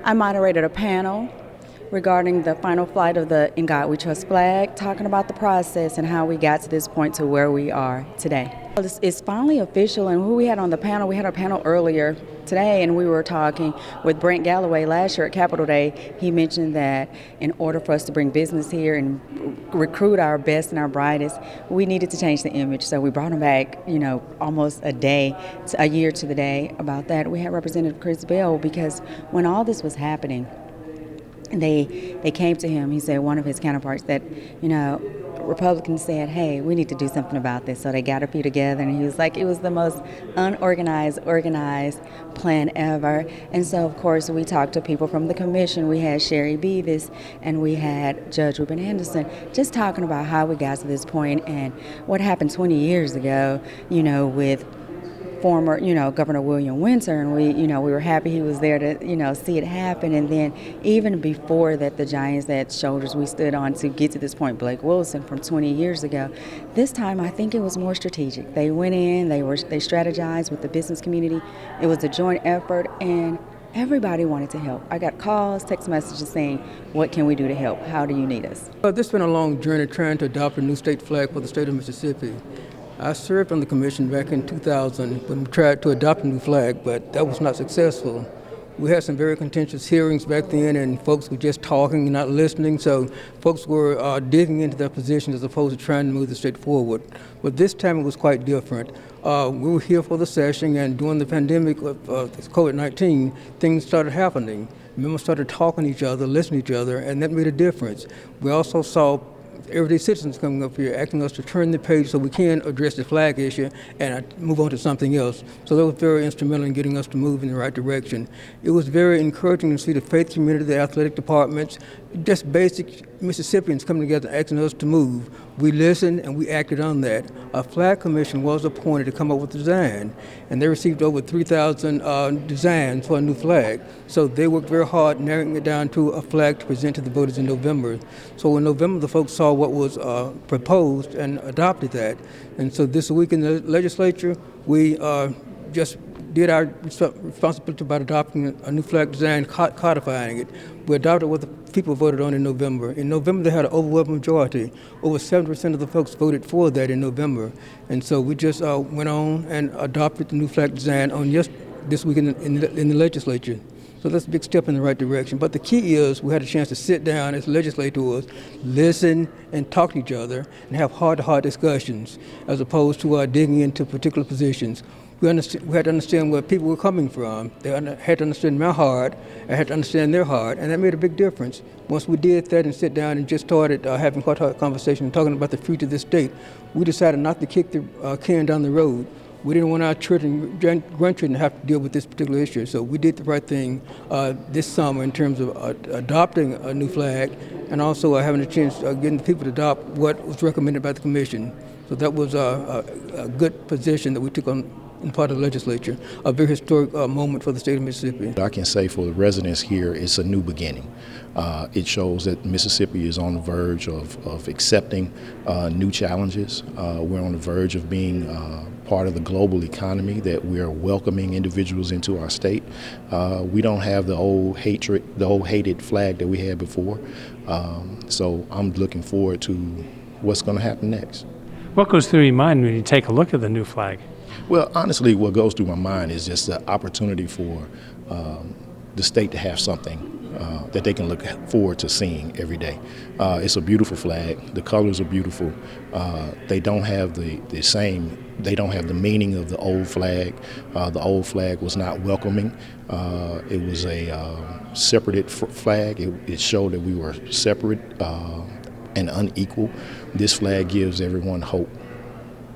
I moderated a panel regarding the final flight of the In God We Trust flag, talking about the process and how we got to this point to where we are today. It's finally official, and who we had on the panel, we had a panel earlier today, and we were talking with Brent Galloway last year at Capitol Day. He mentioned that in order for us to bring business here and recruit our best and our brightest, we needed to change the image. So we brought him back, almost a year to the day about that. We had Representative Chris Bell, because when all this was happening, they came to him. He said one of his counterparts that, Republicans said, hey, we need to do something about this. So they got a few together, and he was like, it was the most organized plan ever. And so, of course, we talked to people from the commission. We had Sherry Bevis, and we had Judge Ruben Anderson, just talking about how we got to this point and what happened 20 years ago, with former, Governor William Winter, and we were happy he was there to, see it happen. And then even before that, the giants that shoulders we stood on to get to this point, Blake Wilson from 20 years ago. This time, I think it was more strategic. They went in, they strategized with the business community. It was a joint effort, and everybody wanted to help. I got calls, text messages saying, what can we do to help? How do you need us? Well, this has been a long journey trying to adopt a new state flag for the state of Mississippi. I served on the commission back in 2000 when we tried to adopt a new flag, but that was not successful. We had some very contentious hearings back then, and folks were just talking and not listening, so folks were digging into their positions as opposed to trying to move the state forward. But this time it was quite different. We were here for the session, and during the pandemic of COVID-19, things started happening. Members started talking to each other, listening to each other, and that made a difference. We also saw everyday citizens coming up here asking us to turn the page so we can address the flag issue and move on to something else. So that was very instrumental in getting us to move in the right direction. It was very encouraging to see the faith community, the athletic departments, just basic Mississippians coming together asking us to move. We listened and we acted on that. A flag commission was appointed to come up with a design, and they received over 3,000 designs for a new flag. So they worked very hard narrowing it down to a flag to present to the voters in November. So in November, the folks saw what was proposed and adopted that. And so this week in the legislature, we just did our responsibility by adopting a new flag design, codifying it. We adopted what the people voted on in November. In November, they had an overwhelming majority. Over 70% of the folks voted for that in November. And so we just went on and adopted the new flag design on this week in the legislature. So that's a big step in the right direction. But the key is we had a chance to sit down as legislators, listen and talk to each other, and have heart-to-heart discussions, as opposed to digging into particular positions. We had to understand where people were coming from. They had to understand my heart. I had to understand their heart, and that made a big difference. Once we did that and sit down and just started having heart-to-heart conversation and talking about the future of this state, we decided not to kick the can down the road. We didn't want our children, grandchildren, to have to deal with this particular issue. So we did the right thing this summer in terms of adopting a new flag, and also having a chance of getting the people to adopt what was recommended by the commission. So that was a good position that we took on in part of the legislature, a very historic moment for the state of Mississippi. I can say for the residents here, it's a new beginning. It shows that Mississippi is on the verge of accepting new challenges. We're on the verge of being part of the global economy, that we are welcoming individuals into our state. We don't have the old hated flag that we had before. So I'm looking forward to what's going to happen next. What goes through your mind when you take a look at the new flag? Well, honestly, what goes through my mind is just the opportunity for the state to have something that they can look forward to seeing every day. It's a beautiful flag. The colors are beautiful. They don't have they don't have the meaning of the old flag. The old flag was not welcoming. It was a separated flag. It showed that we were separate and unequal. This flag gives everyone hope.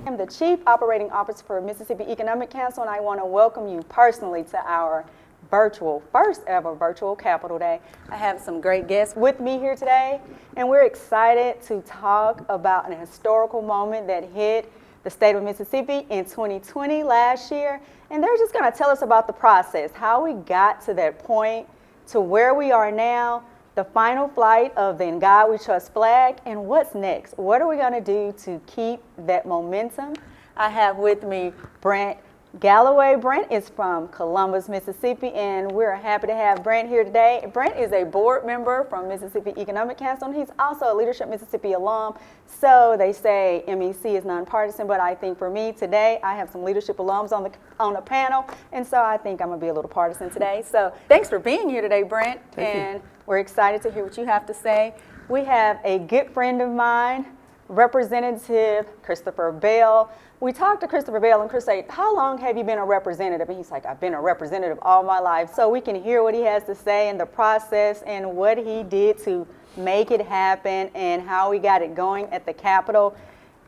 I'm the Chief Operating Officer for Mississippi Economic Council, and I want to welcome you personally to our first ever virtual Capitol Day. I have some great guests with me here today, and we're excited to talk about an historical moment that hit the state of Mississippi in 2020 last year. And they're just going to tell us about the process, how we got to that point, to where we are now, the final flight of the In God We Trust flag, and what's next. What are we going to do to keep that momentum? I have with me Brent Galloway. Brent is from Columbus, Mississippi, and we're happy to have Brent here today. Brent is a board member from Mississippi Economic Council, and he's also a Leadership Mississippi alum. So they say MEC is nonpartisan, but I think for me today, I have some leadership alums on the panel, and so I think I'm gonna be a little partisan today. So thanks for being here today, Brent, and we're excited to hear what you have to say. We have a good friend of mine, Representative Christopher Bell. We talked to Christopher Bell, and Chris said, how long have you been a representative? And he's like, I've been a representative all my life. So we can hear what he has to say and the process and what he did to make it happen and how he got it going at the Capitol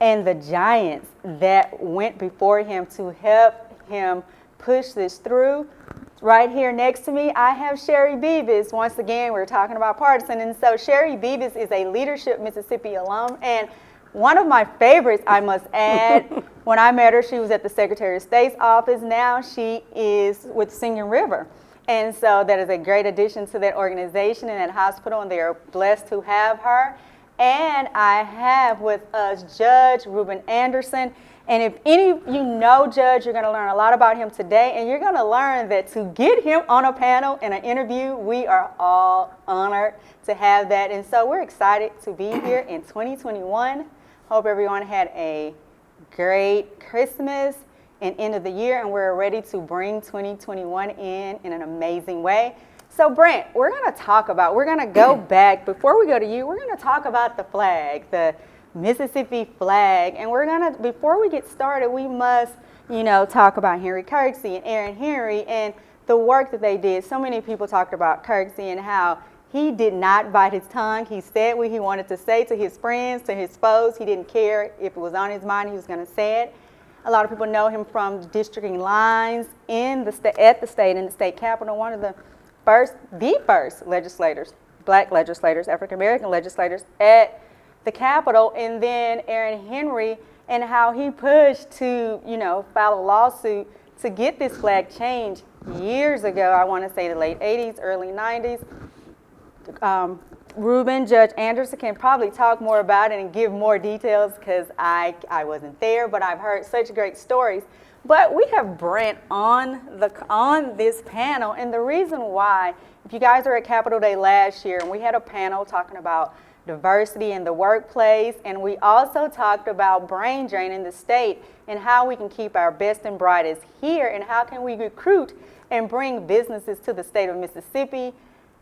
and the giants that went before him to help him push this through. Right here next to me, I have Sherry Bevis. Once again, we're talking about partisan. And so Sherry Bevis is a Leadership Mississippi alum, and one of my favorites, I must add. When I met her, she was at the Secretary of State's office. Now she is with Singing River. And so that is a great addition to that organization and that hospital, and they are blessed to have her. And I have with us Judge Ruben Anderson. And if any of you know Judge, you're going to learn a lot about him today, and you're going to learn that to get him on a panel in an interview, we are all honored to have that. And so we're excited to be here in 2021. Hope everyone had a great Christmas and end of the year, and we're ready to bring 2021 in an amazing way. So Brent, we're going to go back. Before we go to you, we're going to talk about the flag, the Mississippi flag. And before we get started, we must, talk about Henry Kirksey and Aaron Henry and the work that they did. So many people talked about Kirksey and how he did not bite his tongue. He said what he wanted to say to his friends, to his foes. He didn't care if it was on his mind, he was going to say it. A lot of people know him from districting lines at the state capitol. One of the first legislators, black legislators, African-American legislators at the Capitol. And then Aaron Henry and how he pushed to, file a lawsuit to get this flag changed years ago. I want to say the late 80s, early 90s. Ruben, Judge Anderson can probably talk more about it and give more details because I wasn't there, but I've heard such great stories. But we have Brent on this panel, and the reason why, if you guys were at Capitol Day last year, and we had a panel talking about diversity in the workplace, and we also talked about brain drain in the state and how we can keep our best and brightest here, and how can we recruit and bring businesses to the state of Mississippi.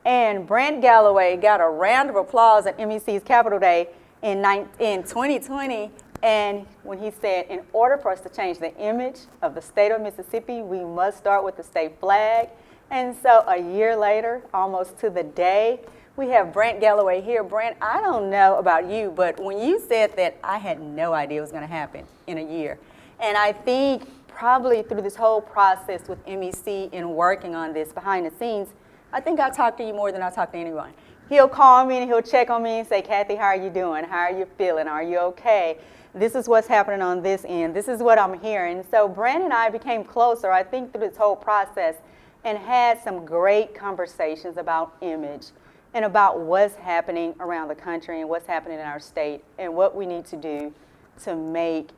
And Brent Galloway got a round of applause at MEC's Capitol Day in 2020. And when he said, in order for us to change the image of the state of Mississippi, we must start with the state flag. And so a year later, almost to the day, we have Brent Galloway here. Brent, I don't know about you, but when you said that, I had no idea it was going to happen in a year. And I think probably through this whole process with MEC and working on this behind the scenes, I think I talk to you more than I talk to anyone. He'll call me and he'll check on me and say, Kathy, how are you doing? How are you feeling? Are you okay? This is what's happening on this end. This is what I'm hearing. So Brent and I became closer, I think, through this whole process and had some great conversations about image and about what's happening around the country and what's happening in our state and what we need to do to make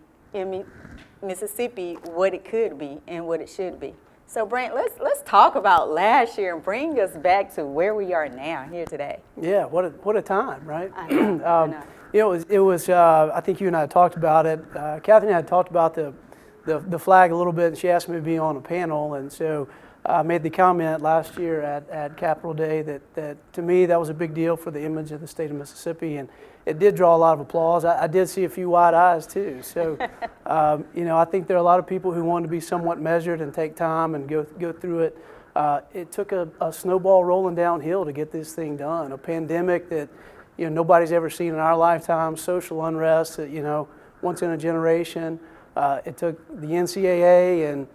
Mississippi what it could be and what it should be. So Brent, let's talk about last year and bring us back to where we are now here today. Yeah, what a time, right? I know. I know. It was. I think you and I talked about it. Kathy and I had talked about the flag a little bit, and she asked me to be on a panel, and so I made the comment last year at Capitol Day that to me that was a big deal for the image of the state of Mississippi, and it did draw a lot of applause. I did see a few wide eyes too. So, I think there are a lot of people who wanted to be somewhat measured and take time and go through it. It took a snowball rolling downhill to get this thing done. A pandemic that nobody's ever seen in our lifetime. Social unrest that once in a generation. It took the NCAA and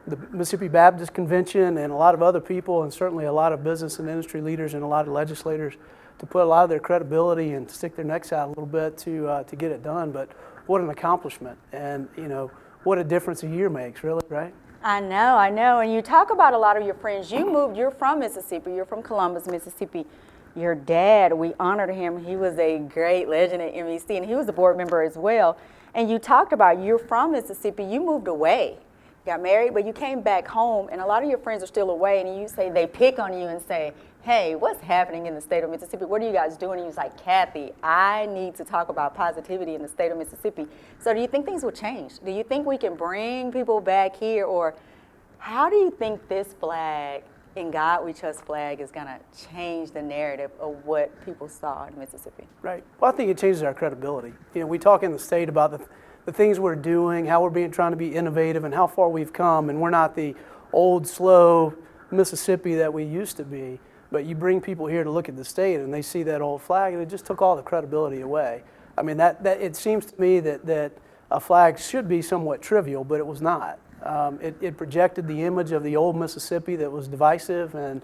the Mississippi Baptist Convention and a lot of other people, and certainly a lot of business and industry leaders and a lot of legislators, to put a lot of their credibility and stick their necks out a little bit to get it done. But what an accomplishment, and what a difference a year makes, really, right? I know. And you talk about a lot of your friends. You're from Mississippi. You're from Columbus, Mississippi. Your dad, we honored him. He was a great legend at MEC, and he was a board member as well. And you talked about you're from Mississippi. You moved away got married, but you came back home, and a lot of your friends are still away, and you say they pick on you and say, hey, what's happening in the state of Mississippi? What are you guys doing? And you was like, Kathy, I need to talk about positivity in the state of Mississippi. So do you think things will change? Do you think we can bring people back here, or how do you think this flag, In God We Trust flag, is going to change the narrative of what people saw in Mississippi? Right. Well, I think it changes our credibility. We talk in the state about the things we're doing, how we're trying to be innovative, and how far we've come. And we're not the old, slow Mississippi that we used to be. But you bring people here to look at the state, and they see that old flag, and it just took all the credibility away. I mean, that it seems to me that a flag should be somewhat trivial, but it was not. It projected the image of the old Mississippi that was divisive and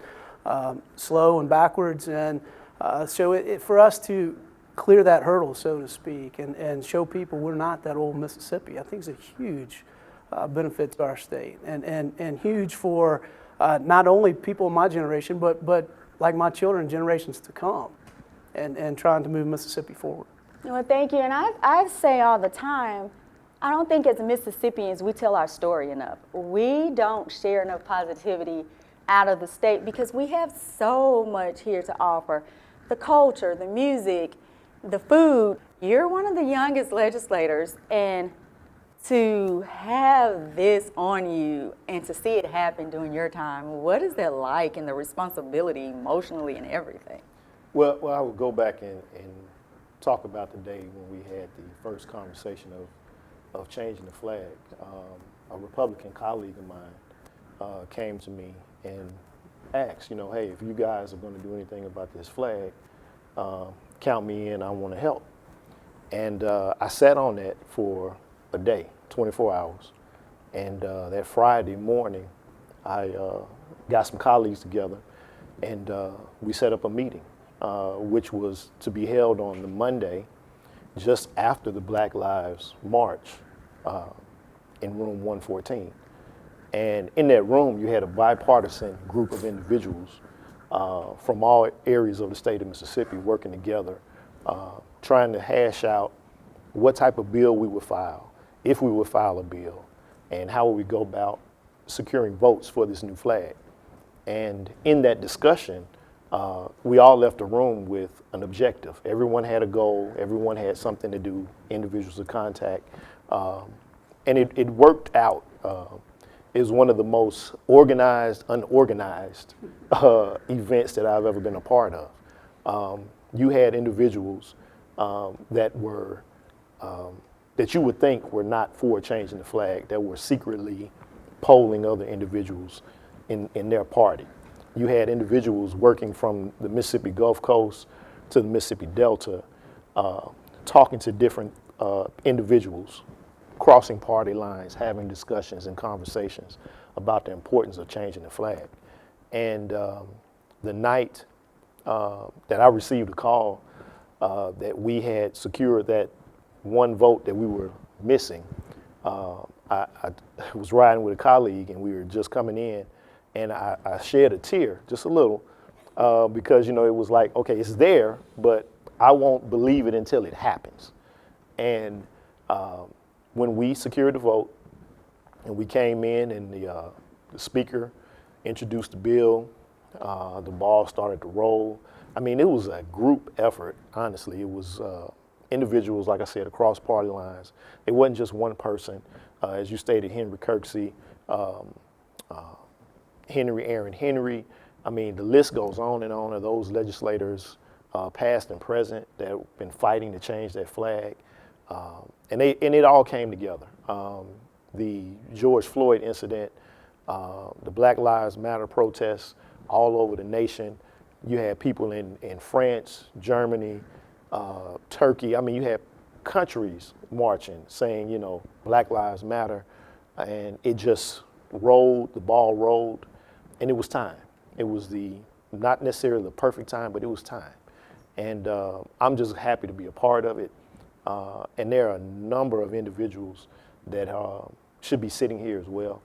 slow and backwards. And so for us to clear that hurdle, so to speak, and show people we're not that old Mississippi, I think is a huge benefit to our state, and huge for not only people in my generation, but like my children, generations to come, and trying to move Mississippi forward. Well, thank you. And I say all the time, I don't think as Mississippians we tell our story enough. We don't share enough positivity out of the state because we have so much here to offer. The culture, the music, the food. You're one of the youngest legislators, and to have this on you and to see it happen during your time, what is that like, and the responsibility emotionally and everything? Well, I would go back and talk about the day when we had the first conversation of changing the flag. A Republican colleague of mine came to me and asked, hey, if you guys are going to do anything about this flag, count me in, I want to help. And I sat on that for a day, 24 hours. And that Friday morning, I got some colleagues together, and we set up a meeting, which was to be held on the Monday just after the Black Lives March in room 114. And in that room, you had a bipartisan group of individuals from all areas of the state of Mississippi working together, trying to hash out what type of bill we would file, if we would file a bill, and how would we go about securing votes for this new flag. And in that discussion, we all left the room with an objective. Everyone had a goal, everyone had something to do, individuals to contact, and it worked out. It was one of the most organized, unorganized events that I've ever been a part of. You had individuals that were, that you would think were not for changing the flag, that were secretly polling other individuals in their party. You had individuals working from the Mississippi Gulf Coast to the Mississippi Delta, talking to different individuals, crossing party lines, having discussions and conversations about the importance of changing the flag. And the night that I received a call that we had secured that one vote that we were missing, I was riding with a colleague, and we were just coming in, and I shed a tear, just a little, because, it was like, okay, it's there, but I won't believe it until it happens. And when we secured the vote, and we came in, and the speaker introduced the bill, the ball started to roll. I mean, it was a group effort, honestly. It was individuals, like I said, across party lines. It wasn't just one person. As you stated, Henry Kirksey, Aaron Henry. I mean, the list goes on and on of those legislators, past and present, that have been fighting to change that flag. And it all came together. The George Floyd incident, the Black Lives Matter protests all over the nation. You had people in France, Germany, Turkey. I mean, you had countries marching, saying, Black Lives Matter. And it just rolled, the ball rolled, and it was time. It was not necessarily the perfect time, but it was time. And I'm just happy to be a part of it. And there are a number of individuals that should be sitting here as well,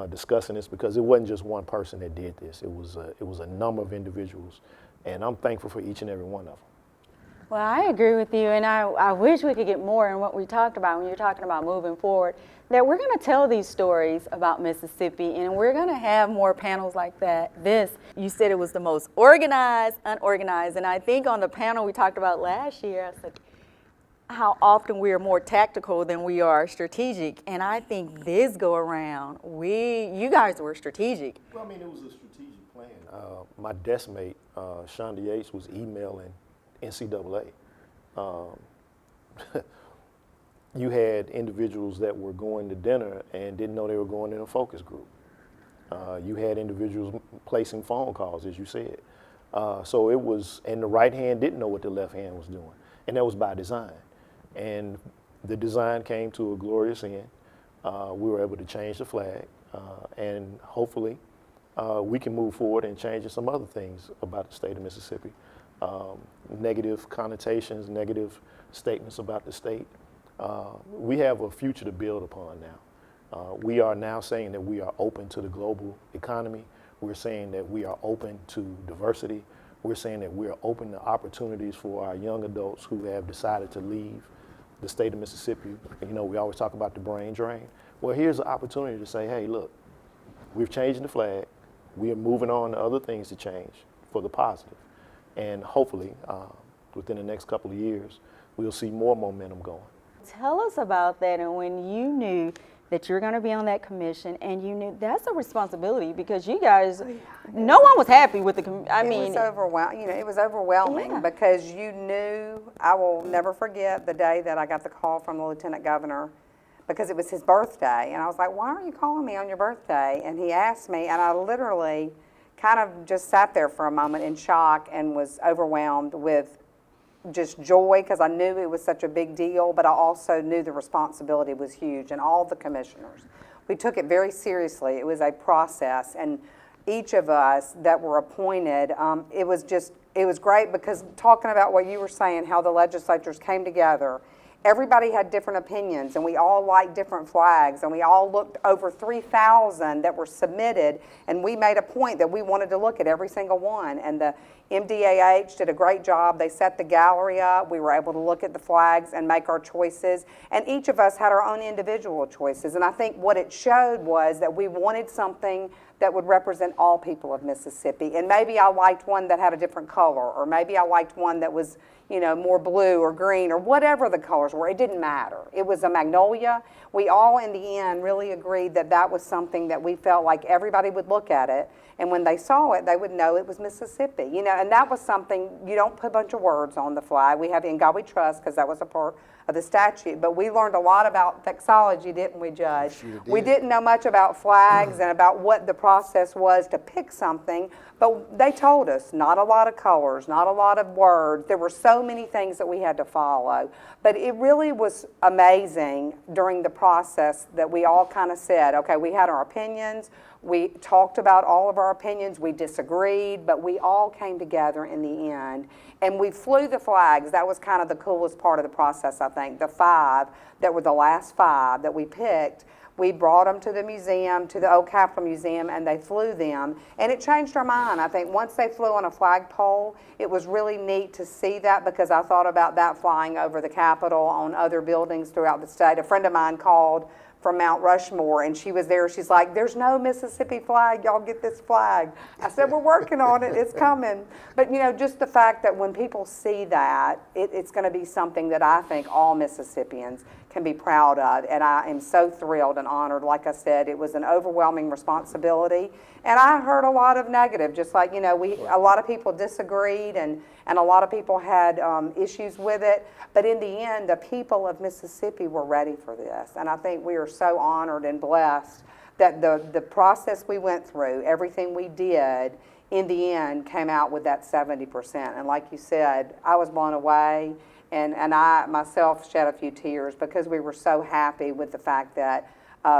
discussing this, because it wasn't just one person that did this. It was a number of individuals, and I'm thankful for each and every one of them. Well, I agree with you, and I wish we could get more in what we talked about when you're talking about moving forward. that we're going to tell these stories about Mississippi, and we're going to have more panels like that. You said it was the most organized, unorganized, and I think on the panel we talked about last year, I said how often we are more tactical than we are strategic, and I think this go around, you guys were strategic. Well, I mean, it was a strategic plan. My desk mate, Shonda Yates, was emailing NCAA. You had individuals that were going to dinner and didn't know they were going in a focus group. You had individuals placing phone calls, as you said. So it was, and the right hand didn't know what the left hand was doing. And that was by design. And the design came to a glorious end. We were able to change the flag, and hopefully we can move forward and change some other things about the state of Mississippi. Negative connotations, negative statements about the state. We have a future to build upon now. We are now saying that we are open to the global economy. We're saying that we are open to diversity. We're saying that we are open to opportunities for our young adults who have decided to leave the state of Mississippi. You know, we always talk about the brain drain. Well, here's an opportunity to say, hey, look, we've changed the flag. We are moving on to other things to change for the positive. And hopefully, within the next couple of years, we'll see more momentum going. Tell us about that, and when you knew that you're going to be on that commission, and you knew that's a responsibility because you guys, no one was happy with the It was overwhelming. You know, it was overwhelming because you knew. I will never forget the day that I got the call from the lieutenant governor because it was his birthday, and I was like, "Why are you calling me on your birthday?" And he asked me, and I literally kind of just sat there for a moment in shock and was overwhelmed with just joy because I knew it was such a big deal, but I also knew the responsibility was huge, and all the commissioners. We took it very seriously. It was a process, and each of us that were appointed, it was great because talking about what you were saying, how the legislatures came together, everybody had different opinions, and we all liked different flags, and we all looked over 3,000 that were submitted, and we made a point that we wanted to look at every single one, and the MDAH did a great job. They set the gallery up. We were able to look at the flags and make our choices, and each of us had our own individual choices, and I think what it showed was that we wanted something that would represent all people of Mississippi, and maybe I liked one that had a different color, or maybe I liked one that was, you know, more blue or green or whatever the colors were. It didn't matter. It was a magnolia. We all in the end really agreed that that was something that we felt like everybody would look at it, and when they saw it, they would know it was Mississippi. You know, and that was something, you don't put a bunch of words on the flag. We have "In God We Trust" because that was a part of the statute, but we learned a lot about vexillology, didn't we, Judge? Sure did. We didn't know much about flags and about what the process was to pick something, but they told us not a lot of colors, not a lot of words. There were so many things that we had to follow, but it really was amazing during the process that we all kind of said, okay, we had our opinions, we talked about all of our opinions, we disagreed, but we all came together in the end. And we flew the flags. That was kind of the coolest part of the process, I think. The 5 that were the last 5 that we picked, we brought them to the museum, to the Old Capitol Museum, and they flew them. And it changed our mind. I think once they flew on a flagpole, it was really neat to see that because I thought about that flying over the Capitol on other buildings throughout the state. A friend of mine called from Mount Rushmore, and she was there. She's like, "There's no Mississippi flag. Y'all get this flag." I said, "We're working on it. It's coming." But, you know, just the fact that when people see that, it's going to be something that I think all Mississippians can be proud of. And I am so thrilled and honored. Like I said, it was an overwhelming responsibility. And I heard a lot of negative, just like, you know, a lot of people disagreed and a lot of people had issues with it. But in the end, the people of Mississippi were ready for this. And I think we are so honored and blessed that the process we went through, everything we did, in the end came out with that 70%. And like you said, I was blown away. And I myself shed a few tears because we were so happy with the fact that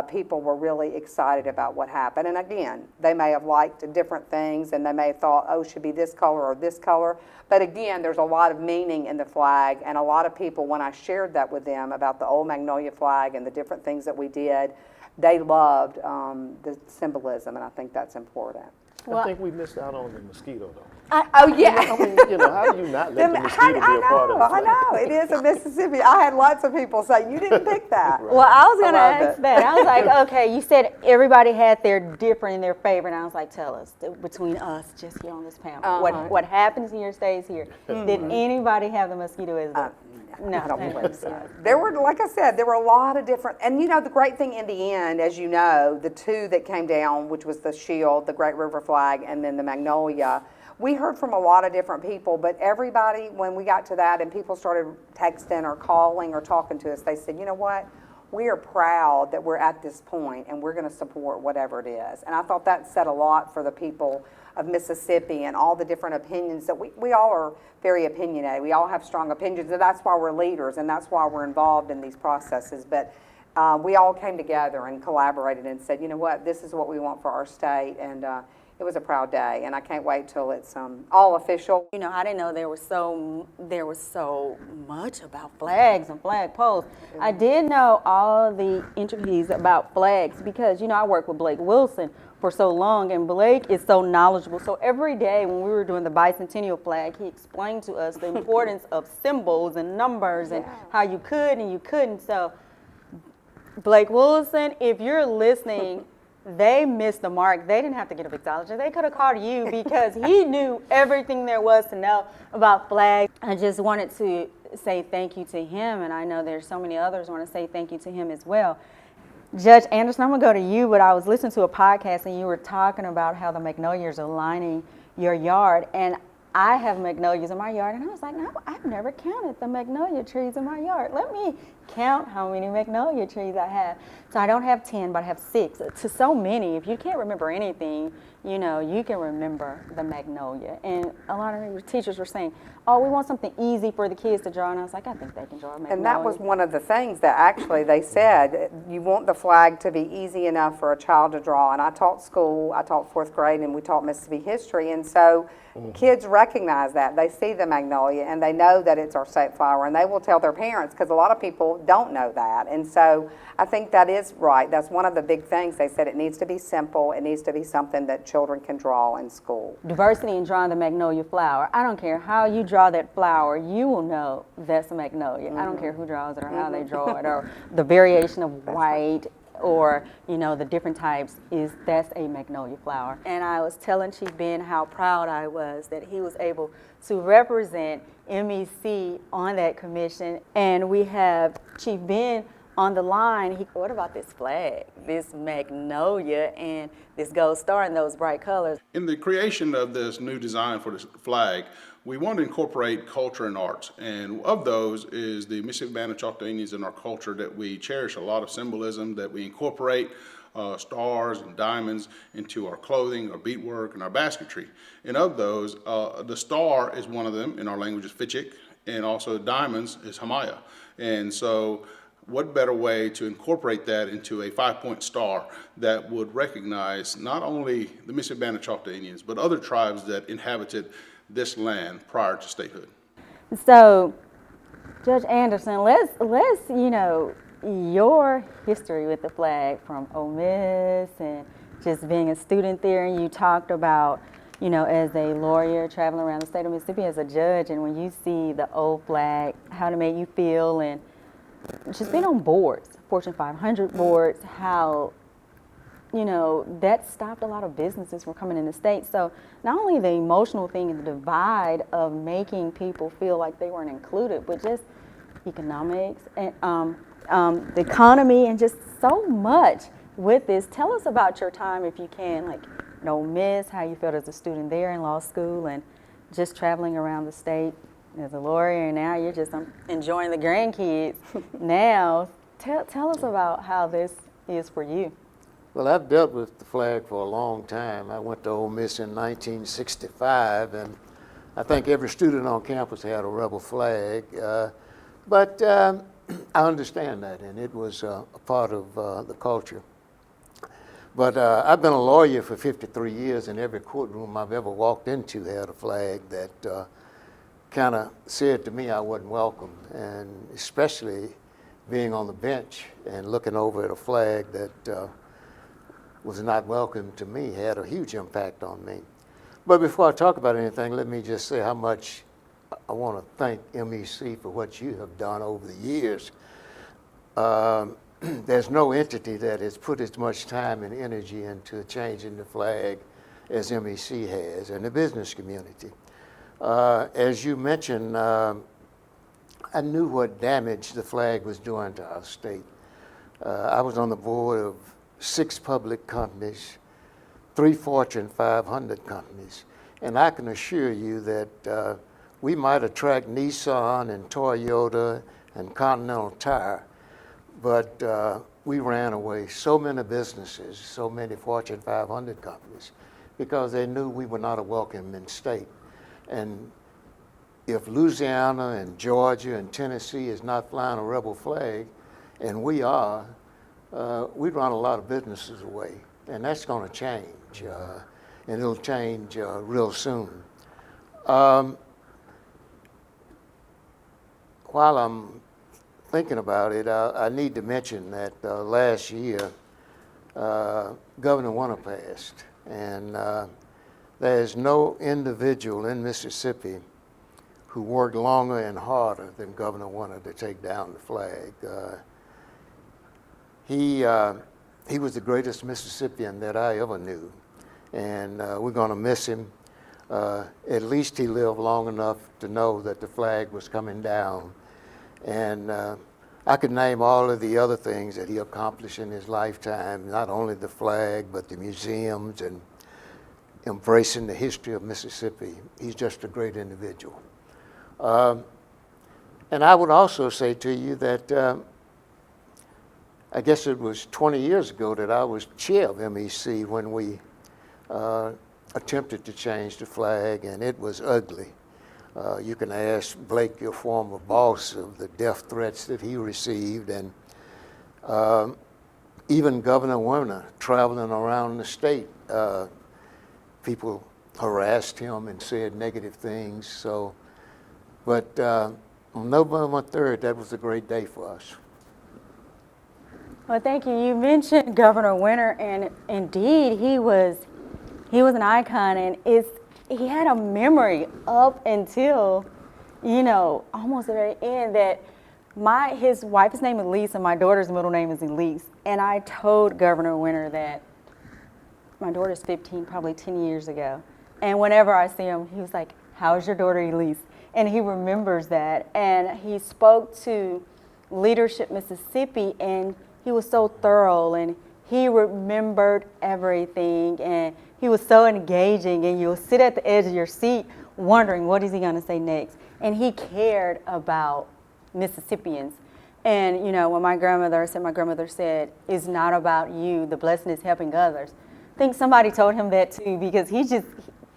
people were really excited about what happened. And again, they may have liked different things and they may have thought, oh, it should be this color or this color. But again, there's a lot of meaning in the flag, and a lot of people, when I shared that with them about the old Magnolia flag and the different things that we did, they loved the symbolism, and I think that's important. Well, I think we missed out on the mosquito, though. Oh, yeah. I mean, how do you not let the mosquito be a part of the I flag? know. It is a Mississippi. I had lots of people say, you didn't pick that. well, I was going to I love ask it. that. I was like, okay, you said everybody had their different and their favorite. And I was like, tell us, between us, just here on this panel, what happens here stays here. Did anybody have the mosquito as well? No, I don't believe so. There were, like I said, there were a lot of different, and the great thing in the end, as you know, the two that came down, which was the shield, the Great River flag, and then the magnolia, we heard from a lot of different people, but everybody, when we got to that and people started texting or calling or talking to us, they said, you know what? We are proud that we're at this point and we're going to support whatever it is. And I thought that said a lot for the people of Mississippi and all the different opinions that we all are very opinionated. We all have strong opinions, and that's why we're leaders and that's why we're involved in these processes. But we all came together and collaborated and said, you know what, this is what we want for our state. And it was a proud day, and I can't wait till it's all official. You know, I didn't know there was so much about flags and flag poles. I did know all the intricacies about flags because, I worked with Blake Wilson for so long, and Blake is so knowledgeable. So every day when we were doing the bicentennial flag, he explained to us the importance of symbols and numbers and how you could and you couldn't. So Blake Wilson, if you're listening, they missed the mark. They didn't have to get a mixologist. They could have called you because he knew everything there was to know about flags. I just wanted to say thank you to him, and I know there's so many others who want to say thank you to him as well. Judge Anderson, I'm going to go to you, but I was listening to a podcast and you were talking about how the magnolias are lining your yard, and I have magnolias in my yard, and I was like, no, I've never counted the magnolia trees in my yard. Let me count how many magnolia trees I have. So I don't have 10, but I have 6. To so many, if you can't remember anything, you can remember the magnolia. And a lot of teachers were saying, oh, we want something easy for the kids to draw. And I was like, I think they can draw a magnolia. And that was one of the things that actually they said, you want the flag to be easy enough for a child to draw. And I taught school, I taught 4th grade, and we taught Mississippi history. And so kids recognize that. They see the magnolia, and they know that it's our state flower. And they will tell their parents, because a lot of people don't know that. And so I think that is right. That's one of the big things. They said it needs to be simple. It needs to be something that children can draw in school. Diversity in drawing the magnolia flower. I don't care how you draw that flower, you will know that's a magnolia. I don't care who draws it or how they draw it or the variation of white or, the different types that's a magnolia flower. And I was telling Chief Ben how proud I was that he was able to represent MEC on that commission. And we have Chief Ben on the line. What about this flag, this magnolia, and this gold star and those bright colors? In the creation of this new design for this flag, we want to incorporate culture and arts, and of those is the Mississippi Band of Choctaw Indians in our culture that we cherish a lot of symbolism, that we incorporate stars and diamonds into our clothing, our beadwork, and our basketry. And of those, the star is one of them. In our language is Fichik, and also diamonds is Hamaya. And so what better way to incorporate that into a 5-point star that would recognize not only the Mississippi Band of Choctaw Indians, but other tribes that inhabited this land prior to statehood. So, Judge Anderson, let's your history with the flag from Ole Miss and just being a student there, and you talked about, as a lawyer traveling around the state of Mississippi as a judge, and when you see the old flag, how it made you feel, and just being on boards, Fortune 500 boards, how, that stopped a lot of businesses from coming in the state. So not only the emotional thing and the divide of making people feel like they weren't included, but just economics and the economy and just so much with this. Tell us about your time, if you can, like Ole Miss, how you felt as a student there in law school and just traveling around the state as a lawyer, and now you're just enjoying the grandkids. Now, tell us about how this is for you. Well, I've dealt with the flag for a long time. I went to Ole Miss in 1965, and I think every student on campus had a rebel flag. But I understand that, and it was a part of the culture. But I've been a lawyer for 53 years, and every courtroom I've ever walked into had a flag that kind of said to me I wasn't welcome, and especially being on the bench and looking over at a flag that was not welcome to me had a huge impact on me. But before I talk about anything, let me just say how much I want to thank MEC for what you have done over the years. There's no entity that has put as much time and energy into changing the flag as MEC has, and the business community. As you mentioned, I knew what damage the flag was doing to our state. I was on the board of 6 public companies, 3 Fortune 500 companies, and I can assure you that we might attract Nissan and Toyota and Continental Tire, but we ran away so many businesses, so many Fortune 500 companies, because they knew we were not a welcoming state. And if Louisiana and Georgia and Tennessee is not flying a rebel flag, and we are, we'd run a lot of businesses away. And that's going to change, and it'll change real soon. While I'm thinking about it, I need to mention that last year, Governor Winter passed, and there's no individual in Mississippi who worked longer and harder than Governor Winter to take down the flag. He was the greatest Mississippian that I ever knew, and we're going to miss him. At least he lived long enough to know that the flag was coming down. And I could name all of the other things that he accomplished in his lifetime, not only the flag, but the museums and embracing the history of Mississippi. He's just a great individual. And I would also say to you that I guess it was 20 years ago that I was chair of MEC when we attempted to change the flag, and it was ugly. You can ask Blake, your former boss, of the death threats that he received, and even Governor Winter traveling around the state, people harassed him and said negative things. So, but on November 3rd, that was a great day for us. Well, thank you. You mentioned Governor Winter, and indeed, he was an icon, and he had a memory up until, almost the very end that his wife's name is Lisa, and my daughter's middle name is Elise, and I told Governor Winter that my daughter's 15, probably 10 years ago, and whenever I see him, he was like, "How's your daughter Elise?" And he remembers that, and he spoke to Leadership Mississippi, and he was so thorough, and he remembered everything, and he was so engaging, and you'll sit at the edge of your seat wondering what is he going to say next. And he cared about Mississippians. And when my grandmother said, "It's not about you, the blessing is helping others." I think somebody told him that too, because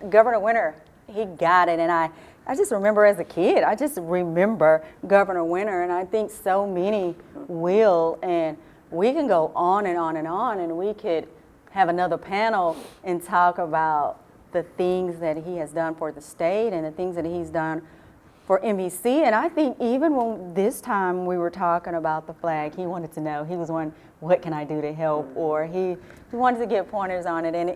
Governor Winter, he got it. And I just remember as a kid, I just remember Governor Winter, and I think so many will, and we can go on and on and on, and we could have another panel and talk about the things that he has done for the state and the things that he's done for MEC. And I think even when this time we were talking about the flag, he wanted to know, he was wondering, what can I do to help? Or he wanted to get pointers on it. And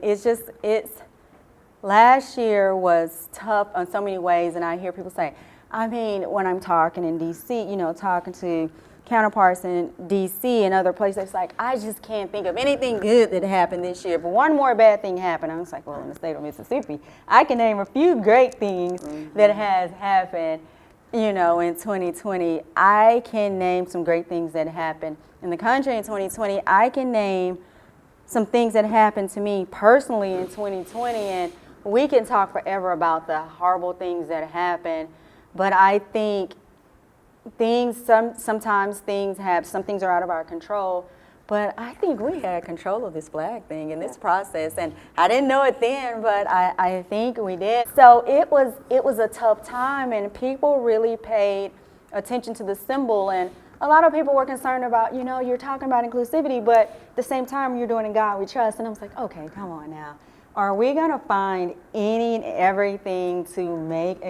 last year was tough on so many ways. And I hear people say, when I'm talking in DC, talking to counterparts in DC and other places, it's like, I just can't think of anything good that happened this year, but one more bad thing happened. I was like, well, in the state of Mississippi, I can name a few great things that has happened, in 2020. I can name some great things that happened in the country in 2020. I can name some things that happened to me personally in 2020, and we can talk forever about the horrible things that happened, but I think sometimes things some things are out of our control, but I think we had control of this flag thing in this process, and I didn't know it then, but I think we did. So it was a tough time, and people really paid attention to the symbol, and a lot of people were concerned about, you're talking about inclusivity, but at the same time you're doing "In God We Trust," and I was like, okay, come on now. Are we gonna find any and everything to make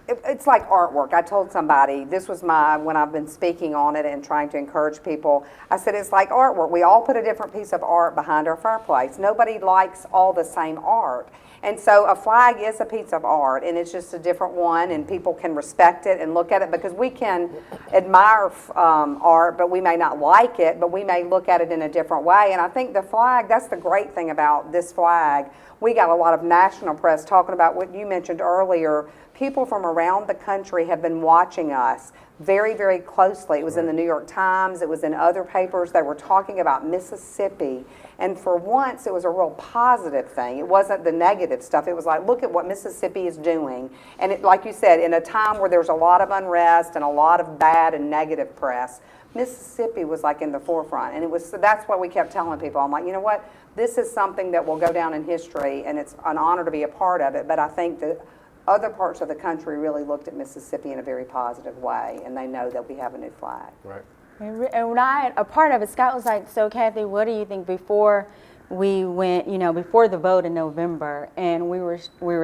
it's like artwork. I told somebody, this was when I've been speaking on it and trying to encourage people, I said it's like artwork. We all put a different piece of art behind our fireplace. Nobody likes all the same art. And so a flag is a piece of art, and it's just a different one, and people can respect it and look at it, because we can admire art, but we may not like it, but we may look at it in a different way. And I think the flag, that's the great thing about this flag. We got a lot of national press talking about what you mentioned earlier. People from around the country have been watching us very, very closely. It was in the New York Times. It was in other papers. They were talking about Mississippi. And for once, it was a real positive thing. It wasn't the negative stuff. It was like, look at what Mississippi is doing. And it, like you said, in a time where there's a lot of unrest and a lot of bad and negative press, Mississippi was like in the forefront. And that's what we kept telling people. I'm like, you know what? This is something that will go down in history, and it's an honor to be a part of it. But I think that other parts of the country really looked at Mississippi in a very positive way, and they know that we have a new flag. Right. And when a part of it, Scott was like, so Kathy, what do you think before we went, before the vote in November, and we were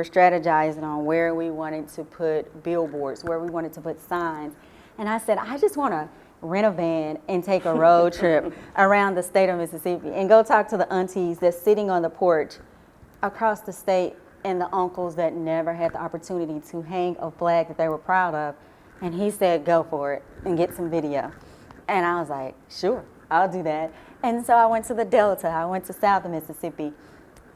strategizing on where we wanted to put billboards, where we wanted to put signs. And I said, I just want to rent a van and take a road trip around the state of Mississippi and go talk to the aunties that's sitting on the porch across the state and the uncles that never had the opportunity to hang a flag that they were proud of. And he said, go for it and get some video. And I was like, sure, I'll do that. And so I went to the Delta, I went to South Mississippi.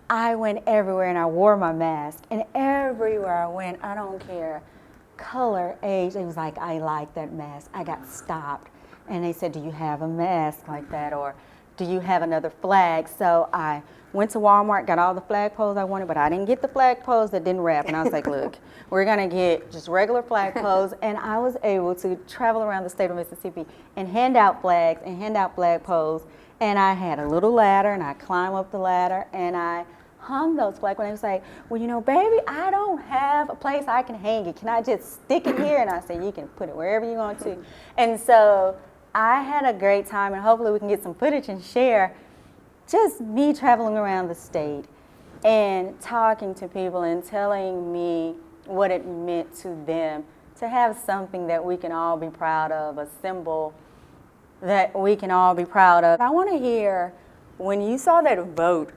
I went everywhere and I wore my mask. And everywhere I went, I don't care, color, age, it was like, I like that mask. I got stopped. And they said, do you have a mask like that? Or do you have another flag? So I went to Walmart, got all the flagpoles I wanted, but I didn't get the flagpoles that didn't wrap. And I was like, look, we're gonna get just regular flagpoles. And I was able to travel around the state of Mississippi and hand out flags and hand out flagpoles. And I had a little ladder, and I climbed up the ladder, and I hung those flags. When they was like, well, baby, I don't have a place I can hang it. Can I just stick it here? And I said, you can put it wherever you want to. And so I had a great time, and hopefully we can get some footage and share just me traveling around the state and talking to people and telling me what it meant to them to have something that we can all be proud of, a symbol that we can all be proud of. I want to hear, when you saw that vote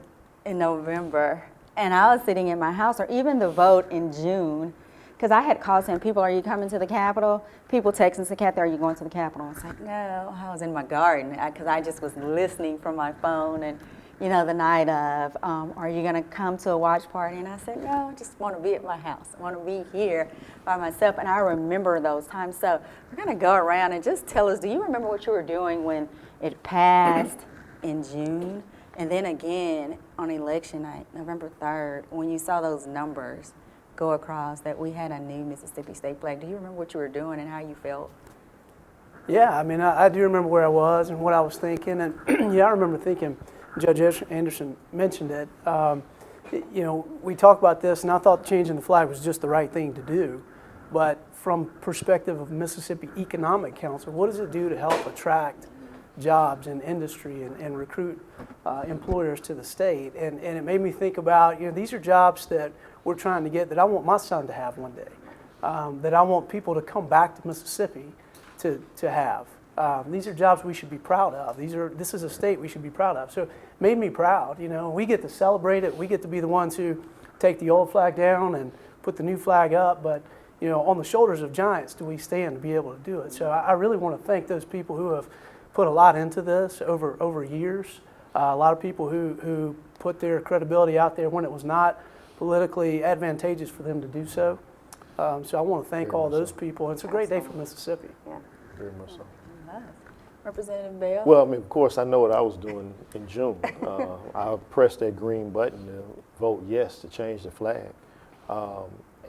in November and I was sitting in my house, or even the vote in June, because I had called saying, people, are you coming to the Capitol? People texting to Kathy, are you going to the Capitol? I was like, no, I was in my garden, because I just was listening from my phone. And the night of, are you going to come to a watch party? And I said, no, I just want to be at my house. I want to be here by myself. And I remember those times. So we're going to go around and just tell us, do you remember what you were doing when it passed in June? And then again on election night, November 3rd, when you saw those numbers go across that we had a new Mississippi state flag. Do you remember what you were doing and how you felt? Yeah, I mean, I do remember where I was and what I was thinking. And yeah, I remember thinking, Judge Anderson mentioned it, we talk about this, and I thought changing the flag was just the right thing to do. But from perspective of Mississippi Economic Council, what does it do to help attract jobs and industry and recruit employers to the state? And it made me think about, these are jobs that we're trying to get, that I want my son to have one day, that I want people to come back to Mississippi to have. These are jobs we should be proud of. This is a state we should be proud of. So it made me proud. We get to celebrate it. We get to be the ones who take the old flag down and put the new flag up. But on the shoulders of giants do we stand to be able to do it. So I really want to thank those people who have put a lot into this over years. A lot of people who put their credibility out there when it was not politically advantageous for them to do so. So I want to thank all those people. And it's a great day for Mississippi. Yeah. Very much so. Representative Bell? Well, I mean, of course, I know what I was doing in June. I pressed that green button to vote yes to change the flag.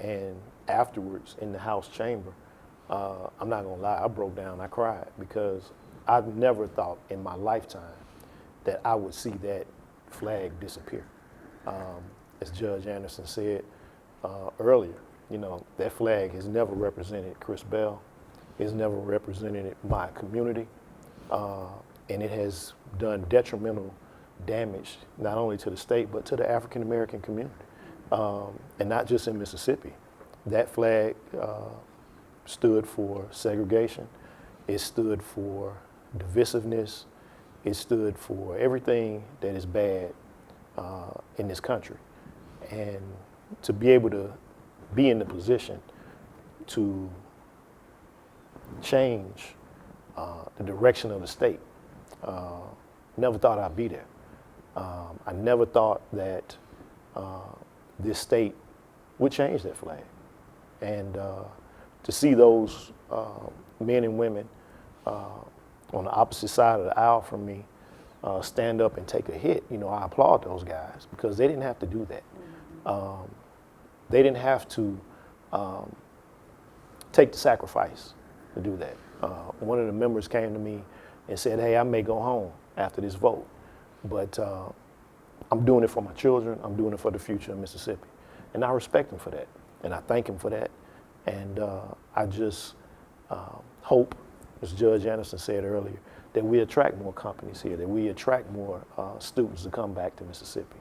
And afterwards, in the House chamber, I'm not going to lie, I broke down, I cried, because I've never thought in my lifetime that I would see that flag disappear. As Judge Anderson said earlier, that flag has never represented Chris Bell. It's never represented my community. And it has done detrimental damage, not only to the state, but to the African American community. And not just in Mississippi, That flag stood for segregation. It stood for divisiveness. It stood for everything that is bad in this country. And to be able to be in the position to change the direction of the state, never thought I'd be there. I never thought that this state would change that flag. And to see those men and women on the opposite side of the aisle from me stand up and take a hit, I applaud those guys because they didn't have to do that. They didn't have to take the sacrifice to do that. One of the members came to me and said, hey, I may go home after this vote, but I'm doing it for my children. I'm doing it for the future of Mississippi. And I respect him for that, and I thank him for that. And I just hope, as Judge Anderson said earlier, that we attract more companies here, that we attract more students to come back to Mississippi,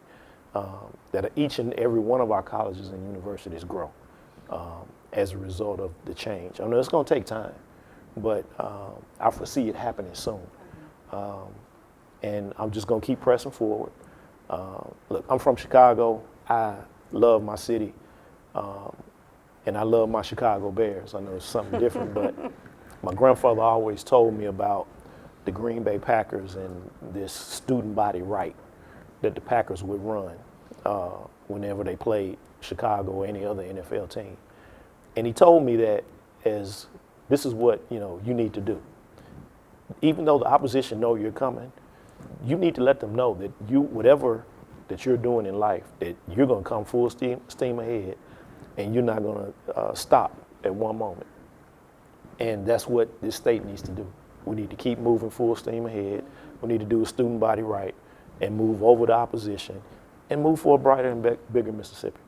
that each and every one of our colleges and universities grow as a result of the change. I know it's going to take time, but I foresee it happening soon. And I'm just going to keep pressing forward. Look, I'm from Chicago. I love my city, and I love my Chicago Bears. I know it's something different, but my grandfather always told me about the Green Bay Packers and this student body right that the Packers would run whenever they played Chicago or any other NFL team. And he told me that this is what you need to do. Even though the opposition know you're coming, you need to let them know that whatever that you're doing in life, that you're going to come full steam ahead, and you're not going to stop at one moment. And that's what this state needs to do. We need to keep moving full steam ahead. We need to do a student body right and move over the opposition and move for a brighter and bigger Mississippi.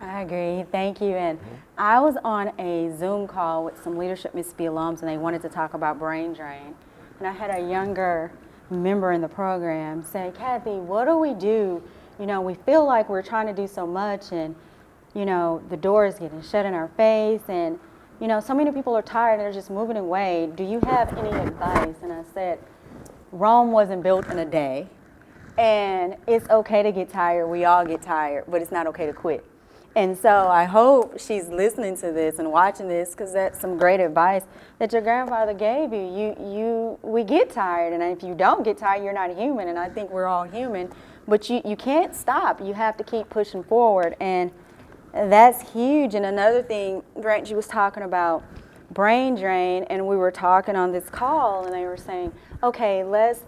I agree. Thank you. And I was on a Zoom call with some Leadership Mississippi alums, and they wanted to talk about brain drain. And I had a younger member in the program say, Kathy, what do? We feel like we're trying to do so much, and the door is getting shut in our face, and so many people are tired and they're just moving away. Do you have any advice? And I said, Rome wasn't built in a day, and it's okay to get tired. We all get tired, but it's not okay to quit. And so I hope she's listening to this and watching this, because that's some great advice that your grandfather gave you. We get tired, and if you don't get tired, you're not human, and I think we're all human, but you can't stop. You have to keep pushing forward, and that's huge. And another thing, Brent, you was talking about brain drain, and we were talking on this call, and they were saying, okay, let's,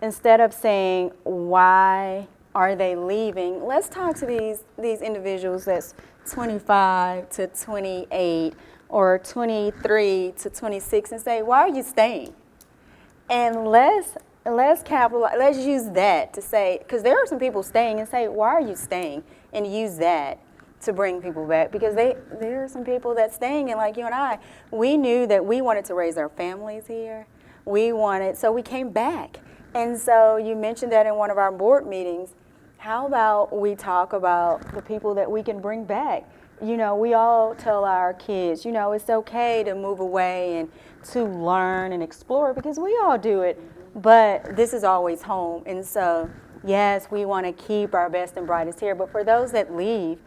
instead of saying why are they leaving, let's talk to these individuals that's 25 to 28 or 23 to 26 and say, why are you staying? And let's capitalize, let's use that to say, because there are some people staying, and say, why are you staying? And use that to bring people back, because there are some people that's staying, and like you and I, we knew that we wanted to raise our families here. So we came back. And so you mentioned that in one of our board meetings. How about we talk about the people that we can bring back? We all tell our kids, it's okay to move away and to learn and explore, because we all do it, but this is always home. And so, yes, we want to keep our best and brightest here, but for those that leave,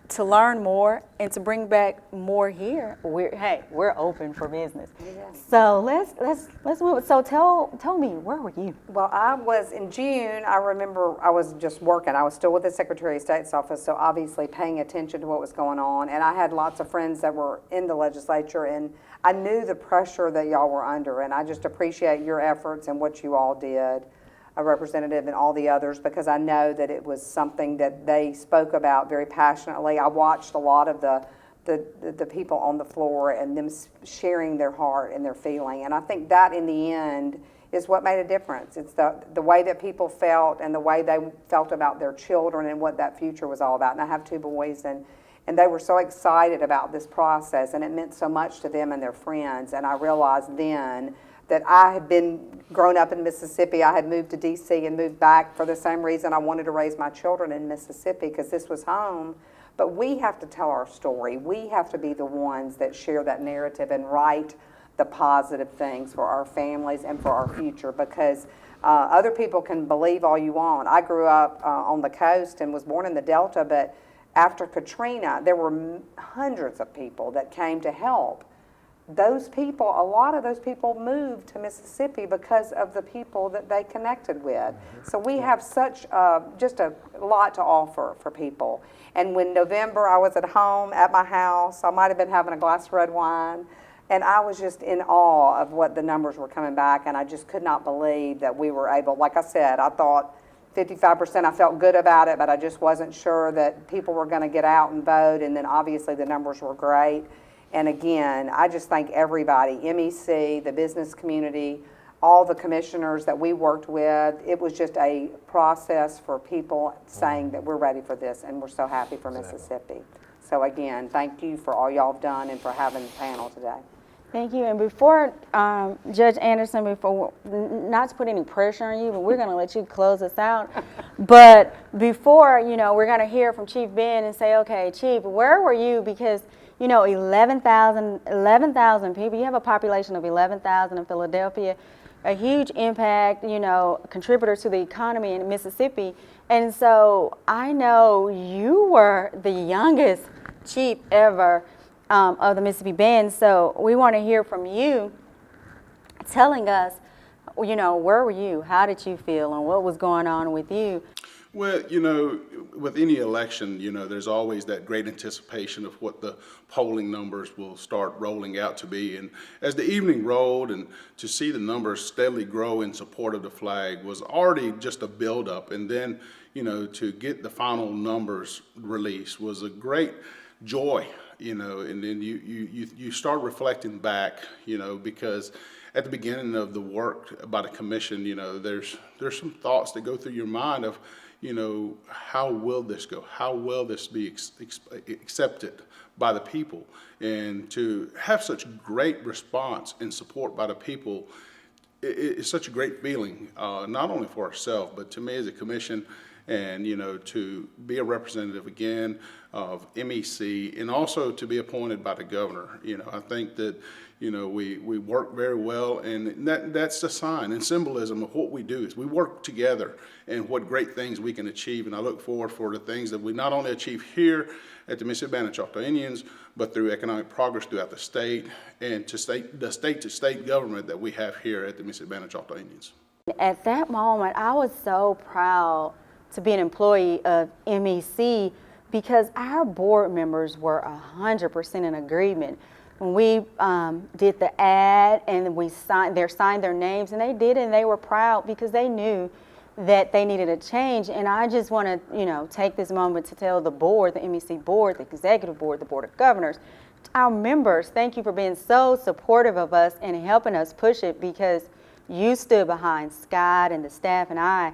to learn more and to bring back more here, we're open for business. Yes. So let's move. So tell me, where were you? Well, I was in June. I remember I was just working. I was still with the Secretary of State's office, so obviously paying attention to what was going on. And I had lots of friends that were in the legislature, and I knew the pressure that y'all were under. And I just appreciate your efforts and what you all did, a representative and all the others, because I know that it was something that they spoke about very passionately. I watched a lot of the people on the floor and them sharing their heart and their feeling, and I think that in the end is what made a difference. It's the way that people felt and the way they felt about their children and what that future was all about. And I have two boys, and they were so excited about this process, and it meant so much to them and their friends. And I realized then that I had been grown up in Mississippi. I had moved to D.C. and moved back for the same reason I wanted to raise my children in Mississippi, because this was home. But we have to tell our story. We have to be the ones that share that narrative and write the positive things for our families and for our future, because other people can believe all you want. I grew up on the coast and was born in the Delta, but after Katrina, there were hundreds of people that came to help. Those people, a lot of those people moved to Mississippi because of the people that they connected with. So we have such just a lot to offer for people. And when November, I was at home at my house, I might have been having a glass of red wine, and I was just in awe of what the numbers were coming back, and I just could not believe that we were able, like I said, I thought 55%, I felt good about it, but I just wasn't sure that people were going to get out and vote, and then obviously the numbers were great. And again, I just thank everybody, MEC, the business community, all the commissioners that we worked with. It was just a process for people saying that we're ready for this, and we're so happy for Mississippi. So again, thank you for all y'all have done and for having the panel today. Thank you. And before, Judge Anderson, before, not to put any pressure on you, but we're going to let you close us out. But before, you know, we're going to hear from Chief Ben and say, okay, Chief, where were you? Because, you know, 11,000 people, you have a population of 11,000 in Philadelphia, a huge impact, you know, contributor to the economy in Mississippi. And so I know you were the youngest chief ever of the Mississippi Band. So we want to hear from you telling us, you know, where were you? How did you feel? And what was going on with you? Well, you know, with any election, you know, there's always that great anticipation of what the polling numbers will start rolling out to be. And as the evening rolled, and to see the numbers steadily grow in support of the flag was already just a buildup. And then, you know, to get the final numbers released was a great joy, you know, and then you start reflecting back, you know, because at the beginning of the work by the commission, you know, there's some thoughts that go through your mind of, you know, how will this go? How will this be accepted by the people? And to have such great response and support by the people, it's such a great feeling, not only for ourselves, but to me as a commission, and, you know, to be a representative again of MEC, and also to be appointed by the governor. You know, I think that, you know, we work very well, and that's a sign and symbolism of what we do is we work together and what great things we can achieve. And I look forward for the things that we not only achieve here at the Mississippi Band of Choctaw Indians, but through economic progress throughout the state and to the state-to-state government that we have here at the Mississippi Band of Choctaw Indians. At that moment, I was so proud to be an employee of MEC because our board members were 100% in agreement. When we did the ad and we signed their names, and they did, and they were proud because they knew that they needed a change. And I just want to, you know, take this moment to tell the board, the MEC board, the executive board, the board of governors, our members, thank you for being so supportive of us and helping us push it, because you stood behind Scott and the staff and I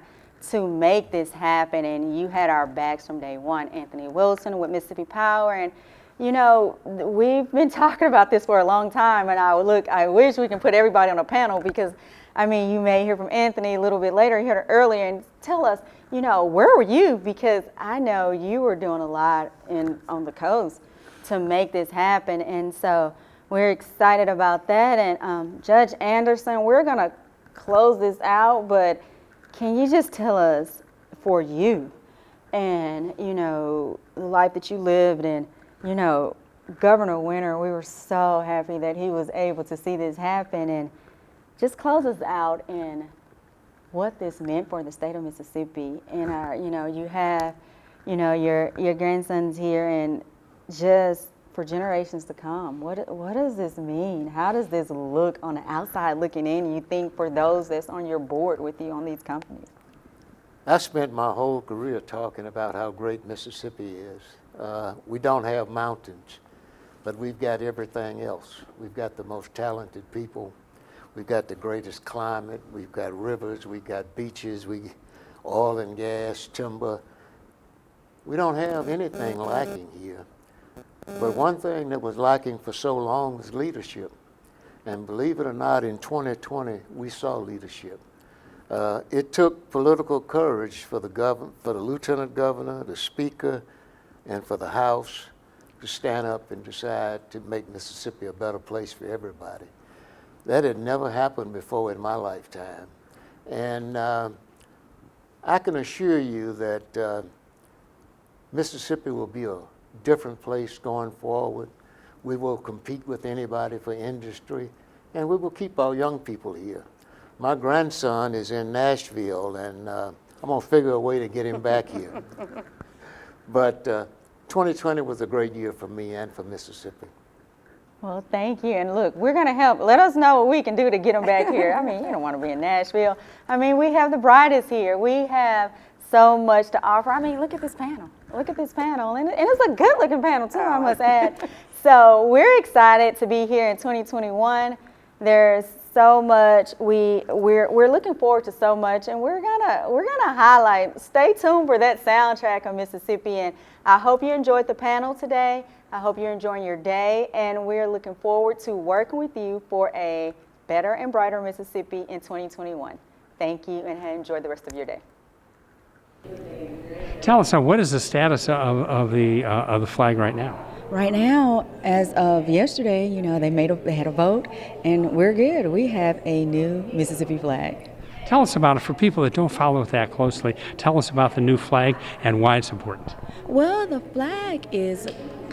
to make this happen, and you had our backs from day one. Anthony Wilson with Mississippi Power, and you know, we've been talking about this for a long time, and I wish we can put everybody on a panel, because I mean, you may hear from Anthony a little bit later, you heard it earlier, and tell us, you know, where were you? Because I know you were doing a lot on the coast to make this happen, and so we're excited about that. And Judge Anderson, we're gonna close this out, but can you just tell us, for you and, you know, the life that you lived, and, you know, Governor Winter, we were so happy that he was able to see this happen, and just close us out in what this meant for the state of Mississippi. And, you know, you have, you know, your grandsons here, and just for generations to come, what does this mean? How does this look on the outside looking in, you think, for those that's on your board with you on these companies? I spent my whole career talking about how great Mississippi is. We don't have mountains, but we've got everything else. We've got the most talented people. We've got the greatest climate. We've got rivers. We've got beaches. Oil and gas, timber. We don't have anything lacking here. But one thing that was lacking for so long was leadership. And believe it or not, in 2020, we saw leadership. It took political courage for the lieutenant governor, the speaker, and for the House to stand up and decide to make Mississippi a better place for everybody. That had never happened before in my lifetime. And I can assure you that Mississippi will be a different place going forward. We will compete with anybody for industry, and we will keep our young people here. My grandson is in Nashville, and I'm gonna figure a way to get him back here. But 2020 was a great year for me and for Mississippi. Well, thank you. And look, we're going to help. Let us know what we can do to get them back here. I mean, you don't want to be in Nashville. I mean, we have the brightest here. We have so much to offer. I mean, look at this panel. Look at this panel. And it's a good looking panel too, I must add. So we're excited to be here in 2021. There's so much. We're looking forward to so much, and we're gonna highlight. Stay tuned for that soundtrack of Mississippi. And I hope you enjoyed the panel today. I hope you're enjoying your day, and we're looking forward to working with you for a better and brighter Mississippi in 2021. Thank you, and enjoy the rest of your day. Tell us, what is the status of the flag right now? Right now, as of yesterday, you know, they had a vote, and we're good. We have a new Mississippi flag. Tell us about it. For people that don't follow it that closely, tell us about the new flag and why it's important. Well, the flag is,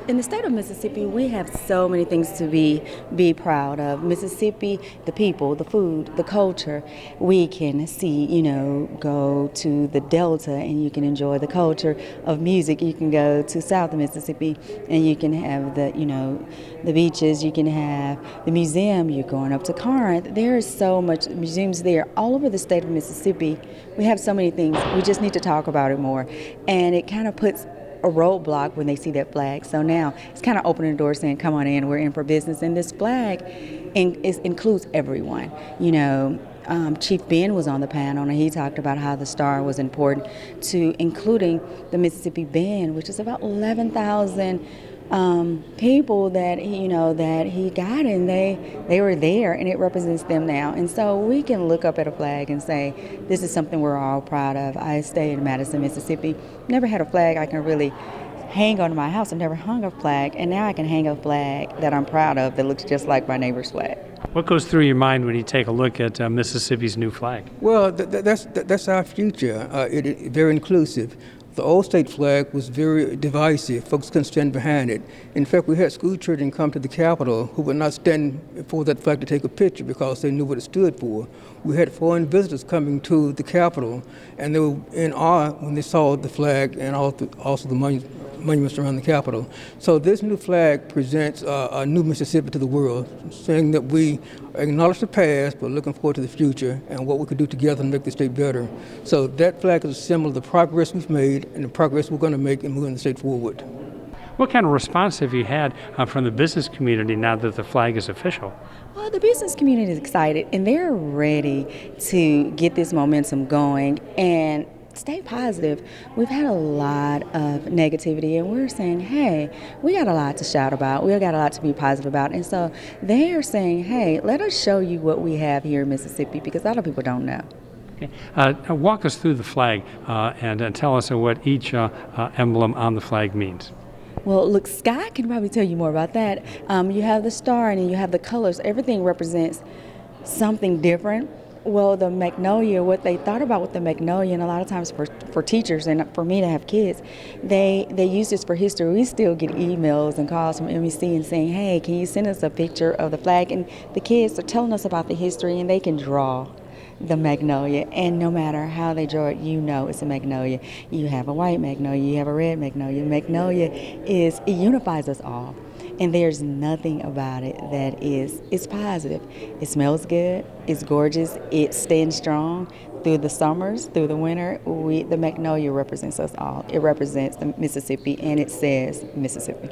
in the state of Mississippi, we have so many things to be proud of. Mississippi, the people, the food, the culture. We can see, you know, go to the Delta and you can enjoy the culture of music. You can go to South Mississippi and you can have the, you know, the beaches. You can have the museum. You're going up to Corinth. There is so much museums there all over the state of Mississippi. We have so many things. We just need to talk about it more. And it kind of puts a roadblock when they see that flag. So now it's kind of opening the door saying, come on in, we're in for business. And this flag includes everyone. You know, Chief Ben was on the panel and he talked about how the star was important to including the Mississippi Band, which is about 11,000 people that he got, and they were there, and it represents them now. And so we can look up at a flag and say, this is something we're all proud of. I stay in Madison, Mississippi. Never had a flag I can really hang on my house. I've never hung a flag, and now I can hang a flag that I'm proud of that looks just like my neighbor's flag. What goes through your mind when you take a look at Mississippi's new flag? Well, that's our future. It's very inclusive. The old state flag was very divisive. Folks couldn't stand behind it. In fact, we had school children come to the Capitol who would not stand for that flag to take a picture because they knew what it stood for. We had foreign visitors coming to the Capitol, and they were in awe when they saw the flag and also the monuments around the Capitol. So this new flag presents a new Mississippi to the world, saying that we acknowledge the past, but looking forward to the future and what we could do together to make the state better. So that flag is a symbol of the progress we've made and the progress we're going to make in moving the state forward. What kind of response have you had from the business community now that the flag is official? Well, the business community is excited, and they're ready to get this momentum going and stay positive. We've had a lot of negativity, and we're saying, hey, we got a lot to shout about. We got a lot to be positive about. And so they are saying, hey, let us show you what we have here in Mississippi, because a lot of people don't know. Okay. Walk us through the flag and tell us what each emblem on the flag means. Well, look, Scott can probably tell you more about that. You have the star and then you have the colors. Everything represents something different. Well, the magnolia, what they thought about with the magnolia, and a lot of times for teachers and for me to have kids, they use this for history. We still get emails and calls from MEC and saying, hey, can you send us a picture of the flag? And the kids are telling us about the history, and they can draw the magnolia, and no matter how they draw it, you know it's a magnolia. You have a white magnolia, you have a red magnolia. Magnolia it unifies us all, and there's nothing about it that it's positive. It smells good, it's gorgeous, it stands strong through the summers, through the winter. The magnolia represents us all. It represents the Mississippi, and it says Mississippi.